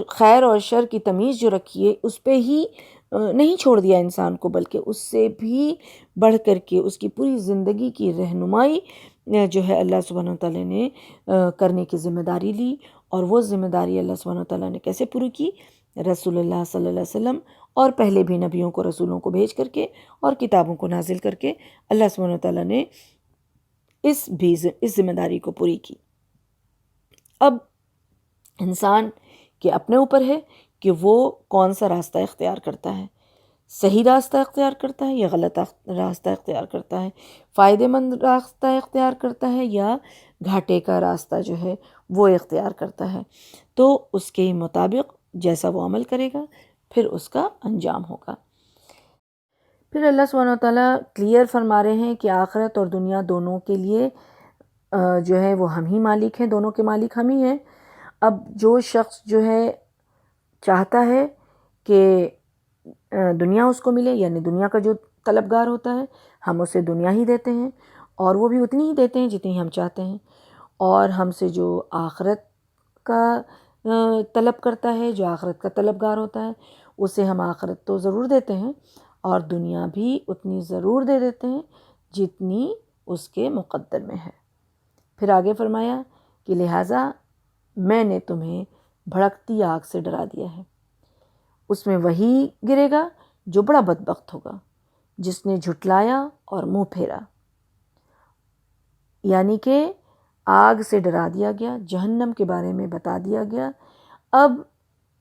خیر اور شر کی تمیز جو رکھی ہے اس پہ ہی نہیں چھوڑ دیا انسان کو، بلکہ اس سے بھی بڑھ کر کے اس کی پوری زندگی کی رہنمائی جو ہے اللہ سبحانہ وتعالیٰ نے کرنے کی ذمہ داری لی۔ اور وہ ذمہ داری اللہ سبحانہ وتعالیٰ نے کیسے پوری کی؟ رسول اللہ صلی اللہ علیہ وسلم اور پہلے بھی نبیوں کو، رسولوں کو بھیج کر کے اور کتابوں کو نازل کر کے اللہ سبحانہ وتعالیٰ نے اس ذمہ داری کو پوری کی۔ اب انسان کے اپنے اوپر ہے کہ وہ کون سا راستہ اختیار کرتا ہے، صحیح راستہ اختیار کرتا ہے یا غلط راستہ اختیار کرتا ہے، فائدہ مند راستہ اختیار کرتا ہے یا گھاٹے کا راستہ جو ہے وہ اختیار کرتا ہے۔ تو اس کے مطابق جیسا وہ عمل کرے گا پھر اس کا انجام ہوگا۔ پھر اللہ سبحانہ وتعالیٰ کلیئر فرما رہے ہیں کہ آخرت اور دنیا دونوں کے لیے جو ہے وہ ہم ہی مالک ہیں، دونوں کے مالک ہم ہی ہیں۔ اب جو شخص جو ہے چاہتا ہے کہ دنیا اس کو ملے، یعنی دنیا کا جو طلبگار ہوتا ہے، ہم اسے دنیا ہی دیتے ہیں اور وہ بھی اتنی ہی دیتے ہیں جتنی ہم چاہتے ہیں، اور ہم سے جو آخرت کا طلب کرتا ہے، جو آخرت کا طلبگار ہوتا ہے، اسے ہم آخرت تو ضرور دیتے ہیں اور دنیا بھی اتنی ضرور دے دیتے ہیں جتنی اس کے مقدر میں ہے۔ پھر آگے فرمایا کہ لہٰذا میں نے تمہیں بھڑکتی آگ سے ڈرا دیا ہے، اس میں وہی گرے گا جو بڑا بدبخت ہوگا، جس نے جھٹلایا اور منہ پھیرا۔ یعنی کہ آگ سے ڈرا دیا گیا، جہنم کے بارے میں بتا دیا گیا، اب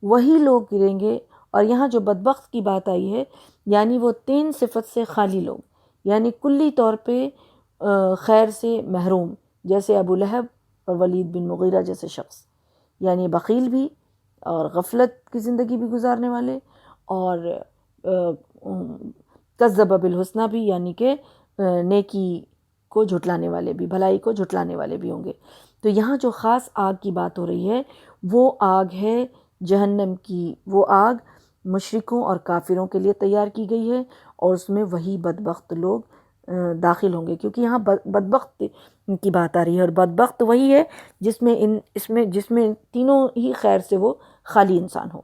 وہی لوگ گریں گے۔ اور یہاں جو بدبخت کی بات آئی ہے، یعنی وہ 3 صفت سے خالی لوگ، یعنی کلی طور پہ خیر سے محروم، جیسے ابو لہب اور ولید بن مغیرہ جیسے شخص، یعنی بخیل بھی اور غفلت کی زندگی بھی گزارنے والے، اور کذب بالحسنی بھی، یعنی کہ نیکی کو جھٹلانے والے بھی، بھلائی کو جھٹلانے والے بھی ہوں گے۔ تو یہاں جو خاص آگ کی بات ہو رہی ہے وہ آگ ہے جہنم کی، وہ آگ مشرکوں اور کافروں کے لیے تیار کی گئی ہے، اور اس میں وہی بدبخت لوگ داخل ہوں گے، کیونکہ یہاں بدبخت کی بات آ رہی ہے، اور بدبخت وہی ہے جس میں تینوں ہی خیر سے وہ خالی انسان ہو۔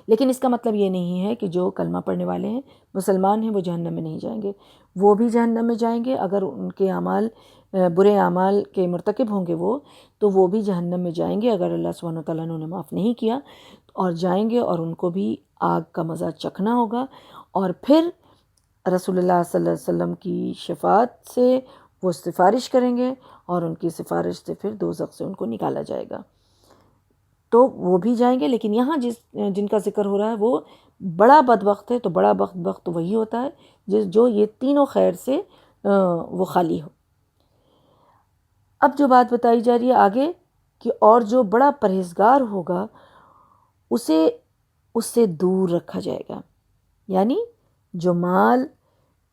لیکن اس کا مطلب یہ نہیں ہے کہ جو کلمہ پڑھنے والے ہیں، مسلمان ہیں، وہ جہنم میں نہیں جائیں گے۔ وہ بھی جہنم میں جائیں گے اگر ان کے اعمال برے اعمال کے مرتکب ہوں گے تو وہ بھی جہنم میں جائیں گے اگر اللہ سبحانہ وتعالیٰ نے انہیں معاف نہیں کیا، اور جائیں گے اور ان کو بھی آگ کا مزہ چکھنا ہوگا۔ اور پھر رسول اللہ صلی اللہ علیہ وسلم کی شفاعت سے وہ سفارش کریں گے، اور ان کی سفارش سے پھر دوزخ سے ان کو نکالا جائے گا، تو وہ بھی جائیں گے۔ لیکن یہاں جن کا ذکر ہو رہا ہے وہ بڑا بدبخت ہے، تو بڑا بدبخت وہی ہوتا ہے جو یہ تینوں خیر سے وہ خالی ہو۔ اب جو بات بتائی جا رہی ہے آگے کہ اور جو بڑا پرہیزگار ہوگا اسے اس سے دور رکھا جائے گا۔ یعنی جو مال،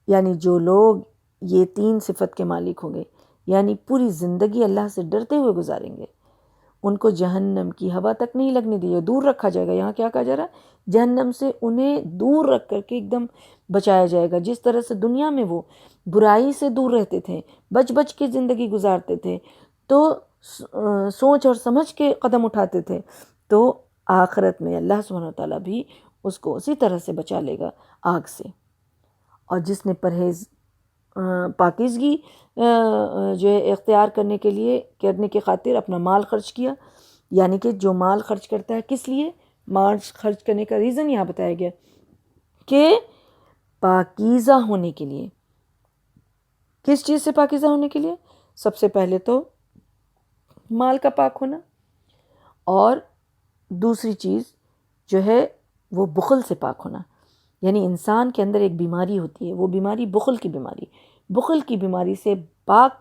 یعنی جو لوگ یہ 3 صفت کے مالک ہوں گے، یعنی پوری زندگی اللہ سے ڈرتے ہوئے گزاریں گے، ان کو جہنم کی ہوا تک نہیں لگنے دی جائے، دور رکھا جائے گا۔ یہاں کیا کہا جا رہا ہے؟ جہنم سے انہیں دور رکھ کر کے ایک دم بچایا جائے گا۔ جس طرح سے دنیا میں وہ برائی سے دور رہتے تھے، بچ بچ کے زندگی گزارتے تھے، تو سوچ اور سمجھ کے قدم اٹھاتے تھے، تو آخرت میں اللہ سبحانہ وتعالیٰ بھی اس کو اسی طرح سے بچا لے گا آگ سے۔ اور جس نے پرہیز پاکیزگی جو ہے اختیار کرنے کے خاطر اپنا مال خرچ کیا، یعنی کہ جو مال خرچ کرتا ہے کس لیے؟ مال خرچ کرنے کا ریزن یہاں بتایا گیا کہ پاکیزہ ہونے کے لیے۔ کس چیز سے پاکیزہ ہونے کے لیے؟ سب سے پہلے تو مال کا پاک ہونا، اور دوسری چیز جو ہے وہ بخل سے پاک ہونا۔ یعنی انسان کے اندر ایک بیماری ہوتی ہے، وہ بیماری بخل کی بیماری۔ بخل کی بیماری سے پاک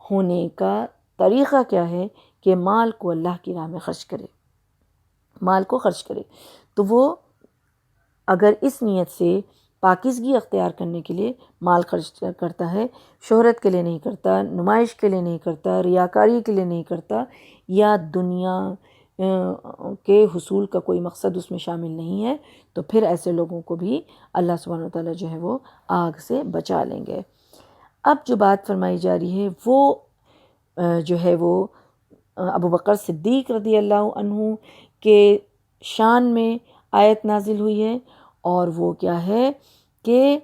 ہونے کا طریقہ کیا ہے؟ کہ مال کو اللہ کی راہ میں خرچ کرے، مال کو خرچ کرے۔ تو وہ اگر اس نیت سے پاکیزگی اختیار کرنے کے لیے مال خرچ کرتا ہے، شہرت کے لیے نہیں کرتا، نمائش کے لیے نہیں کرتا، ریاکاری کے لیے نہیں کرتا، یا دنیا کے حصول کا کوئی مقصد اس میں شامل نہیں ہے، تو پھر ایسے لوگوں کو بھی اللہ سبحانہ وتعالیٰ جو ہے وہ آگ سے بچا لیں گے۔ اب جو بات فرمائی جا رہی ہے وہ جو ہے وہ ابو بکر صدیق رضی اللہ عنہ کے شان میں آیت نازل ہوئی ہے، اور وہ کیا ہے کہ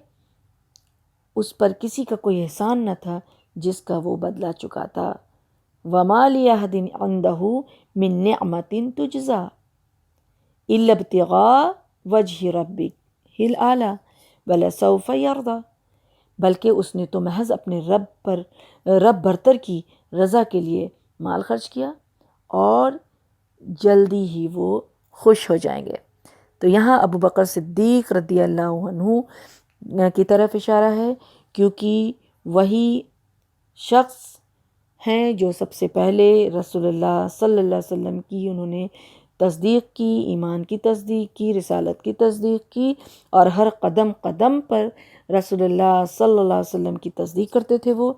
اس پر کسی کا کوئی احسان نہ تھا جس کا وہ بدلہ چکاتا۔ وَمَا لِأَحَدٍ عِندَهُ مِن نِعْمَةٍ تُجْزَىٰ إِلَّا ابْتِغَاءَ وَجْهِ رَبِّهِ الْأَعْلَىٰ وَلَسَوْفَ يَرْضَىٰ، بلکہ اس نے تو محض اپنے رب برتر کی رضا کے لیے مال خرچ کیا، اور جلدی ہی وہ خوش ہو جائیں گے۔ تو یہاں ابو بکر صدیق رضی اللہ عنہ کی طرف اشارہ ہے، کیونکہ وہی شخص ہیں جو سب سے پہلے رسول اللہ صلی اللہ علیہ وسلم کی انہوں نے تصدیق کی، ایمان کی تصدیق کی، رسالت کی تصدیق کی، اور ہر قدم قدم پر رسول اللہ صلی اللہ علیہ وسلم کی تصدیق کرتے تھے وہ۔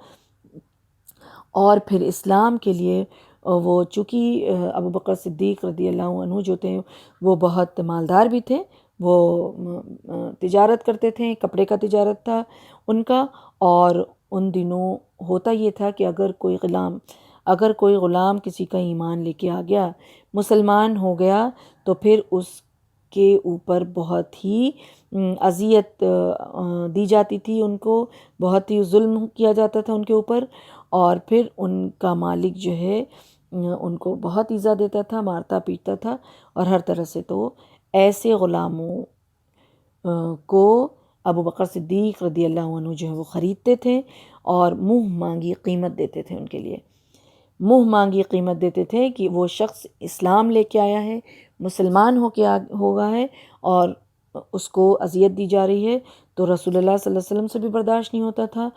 اور پھر اسلام کے لیے وہ چونکہ ابو بکر صدیق رضی اللہ عنہ جو تھے وہ بہت مالدار بھی تھے، وہ تجارت کرتے تھے، کپڑے کا تجارت تھا ان کا، اور ان دنوں ہوتا یہ تھا کہ اگر کوئی غلام کسی کا ایمان لے کے آ گیا، مسلمان ہو گیا، تو پھر اس کے اوپر بہت ہی اذیت دی جاتی تھی، ان کو بہت ہی ظلم کیا جاتا تھا ان کے اوپر، اور پھر ان کا مالک جو ہے ان کو بہت ایذا دیتا تھا، مارتا پیٹتا تھا، اور ہر طرح سے۔ تو ایسے غلاموں کو ابو بکر صدیق رضی اللہ عنہ جو ہے وہ خریدتے تھے، اور منہ مانگی قیمت دیتے تھے ان کے لیے، منہ مانگی قیمت دیتے تھے کہ وہ شخص اسلام لے کے آیا ہے، مسلمان ہو گیا ہے، اور اس کو اذیت دی جا رہی ہے، تو رسول اللہ صلی اللہ علیہ وسلم سے بھی برداشت نہیں ہوتا تھا،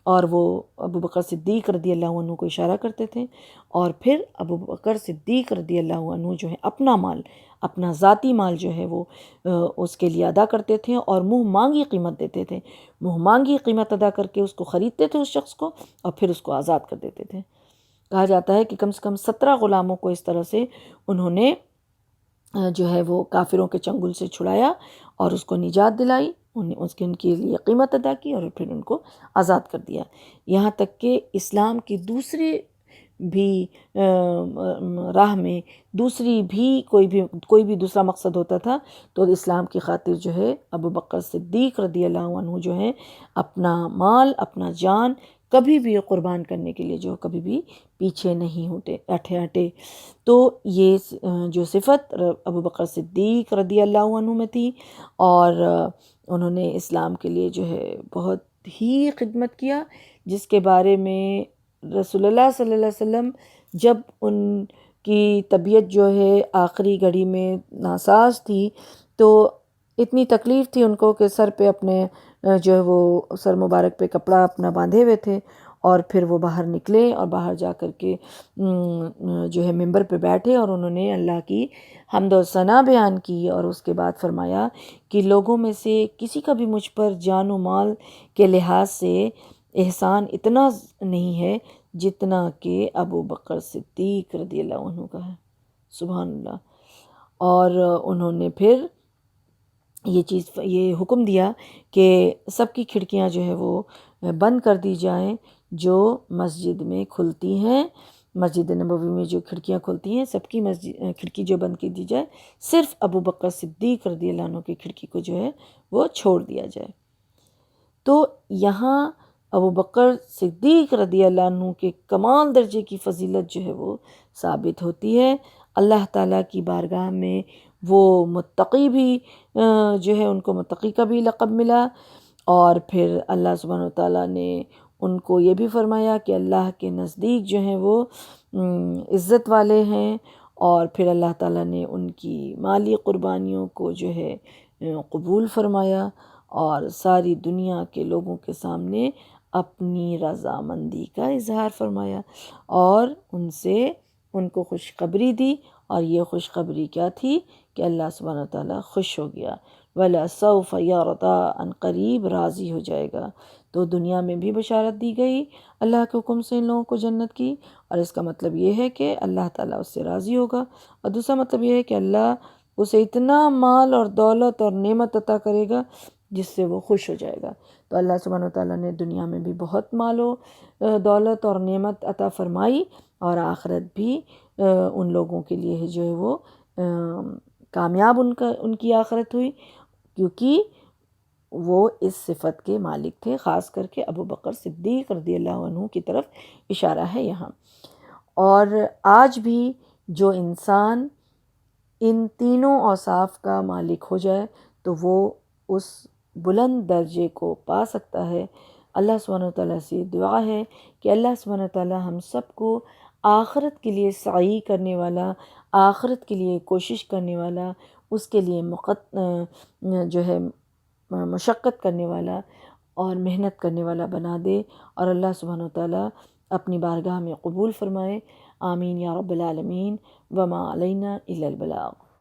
اور وہ ابو بکر صدیق رضی اللہ عنہ کو اشارہ کرتے تھے، اور پھر ابو بکر صدیق رضی اللہ عنہ جو ہے اپنا مال، اپنا ذاتی مال جو ہے وہ اس کے لیے ادا کرتے تھے، اور منہ مانگی قیمت دیتے تھے، منہ مانگی قیمت ادا کر کے اس کو خریدتے تھے اس شخص کو، اور پھر اس کو آزاد کر دیتے تھے۔ کہا جاتا ہے کہ کم سے کم 17 غلاموں کو اس طرح سے انہوں نے جو ہے وہ کافروں کے چنگل سے چھڑایا، اور اس کو نجات دلائی، ان کے لیے قیمت ادا کی، اور پھر ان کو آزاد کر دیا۔ یہاں تک کہ اسلام کی دوسرے بھی راہ میں کوئی بھی دوسرا مقصد ہوتا تھا، تو اسلام کی خاطر جو ہے ابو بکر صدیق رضی اللہ عنہ جو ہے اپنا مال، اپنا جان کبھی بھی قربان کرنے کے لیے جو کبھی بھی پیچھے نہیں ہٹے۔ تو یہ جو صفت ابو بکر صدیق رضی اللہ عنہ میں تھی، اور انہوں نے اسلام کے لیے جو ہے بہت ہی خدمت کیا، جس کے بارے میں رسول اللہ صلی اللہ علیہ وسلم جب ان کی طبیعت جو ہے آخری گھڑی میں ناساز تھی، تو اتنی تکلیف تھی ان کو کہ سر پہ اپنے جو ہے وہ سر مبارک پہ کپڑا اپنا باندھے ہوئے تھے، اور پھر وہ باہر نکلے اور باہر جا کر کے جو ہے ممبر پہ بیٹھے اور انہوں نے اللہ کی حمد و ثنا بیان کی، اور اس کے بعد فرمایا کہ لوگوں میں سے کسی کا بھی مجھ پر جان و مال کے لحاظ سے احسان اتنا نہیں ہے جتنا کہ ابو بکر صدیق رضی اللہ عنہ کا ہے، سبحان اللہ۔ اور انہوں نے پھر یہ حکم دیا کہ سب کی کھڑکیاں جو ہے وہ بند کر دی جائیں جو مسجد میں کھلتی ہیں، مسجد نبوی میں جو کھڑکیاں کھلتی ہیں سب کی کھڑکی جو بند کر دی جائے، صرف ابو بکر صدیق رضی اللہ عنہ کی کھڑکی کو جو ہے وہ چھوڑ دیا جائے۔ تو یہاں ابو بکر صدیق رضی اللہ عنہ کے کمال درجے کی فضیلت جو ہے وہ ثابت ہوتی ہے۔ اللہ تعالیٰ کی بارگاہ میں وہ متقی بھی جو ہے ان کو متقی کا بھی لقب ملا، اور پھر اللہ سبحانہ وتعالیٰ نے ان کو یہ بھی فرمایا کہ اللہ کے نزدیک جو ہیں وہ عزت والے ہیں، اور پھر اللہ تعالیٰ نے ان کی مالی قربانیوں کو جو ہے قبول فرمایا، اور ساری دنیا کے لوگوں کے سامنے اپنی رضامندی کا اظہار فرمایا، اور ان سے ان کو خوشخبری دی، اور یہ خوشخبری کیا تھی کہ اللہ سبحانہ وتعالیٰ خوش ہو گیا، وَلَسَوْفَ يَرْضَىٰ، عن قریب راضی ہو جائے گا۔ تو دنیا میں بھی بشارت دی گئی اللہ کے حکم سے ان لوگوں کو جنت کی، اور اس کا مطلب یہ ہے کہ اللہ تعالیٰ اس سے راضی ہوگا، اور دوسرا مطلب یہ ہے کہ اللہ اسے اتنا مال اور دولت اور نعمت عطا کرے گا جس سے وہ خوش ہو جائے گا۔ تو اللہ سبحانہ وتعالیٰ نے دنیا میں بھی بہت مال و دولت اور نعمت عطا فرمائی، اور آخرت بھی ان لوگوں کے لیے جو ہے وہ کامیاب ان کی آخرت ہوئی، کیونکہ وہ اس صفت کے مالک تھے، خاص کر کے ابو بکر صدیق رضی اللہ عنہ کی طرف اشارہ ہے یہاں۔ اور آج بھی جو انسان ان تینوں اوصاف کا مالک ہو جائے تو وہ اس بلند درجے کو پا سکتا ہے۔ اللہ سبحانہ وتعالیٰ سے دعا ہے کہ اللہ سبحانہ وتعالیٰ ہم سب کو آخرت کے لیے سعی کرنے والا، آخرت کے لیے کوشش کرنے والا، اس کے لیے جو ہے مشقت کرنے والا اور محنت کرنے والا بنا دے، اور اللہ سبحانہ وتعالیٰ اپنی بارگاہ میں قبول فرمائے۔ آمین یا رب العالمین، وما علینا الا البلاغ۔